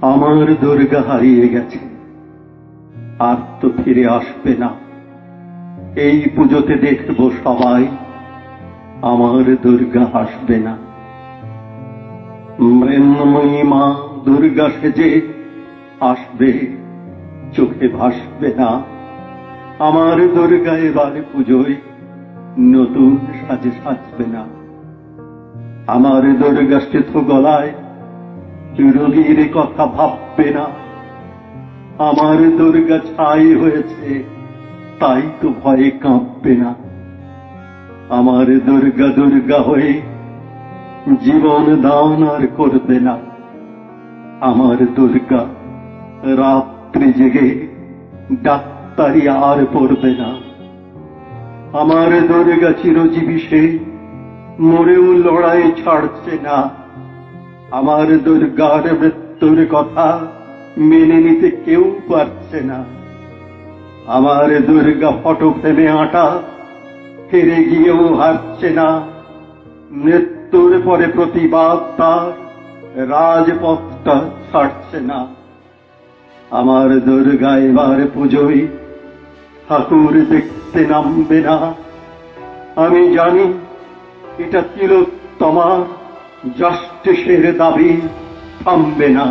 আমার দুর্গা হারিয়ে গেছে, আর তো ফিরে আসবে না। এই পুজোতে দেখব সবাই, আমার দুর্গা আসবে না। মৃন্ময়ী মা দুর্গা সেজে আসবে, চোখে ভাসবে না। আমার দুর্গা এবার পুজোয় নতুন সাজে সাজবে না। আমার দুর্গা সেথ গলায় রোগীর কথা ভাববে না। আমার দুর্গা ছাই হয়েছে, তাই তো ভয়ে কাঁপবে না। আমার দুর্গা দুর্গা হয়ে জীবন দান আর করবে না। আমার দুর্গা রাত্রি জেগে ডাক্তারি আর পড়বে না। আমার দুর্গা চিরজীবী সে, মরেও লড়াই ছাড়ছে না। আমার দুর্গার মৃত্যুর কথা মেনে নিতে কেউ পারছে না। আমার দুর্গা ফটো ফ্রেমে আঁটা, হেরে গিয়েও হারছে না। মৃত্যুর পরে প্রতিবাদ তার রাজপথটা ছাড়ছে না। আমার দুর্গা এবার পুজোয় ঠাকুর দেখতে নামবে না। আমি জানি এটা তিলোত্তমার জাস্টিসের দাবি থামবে না।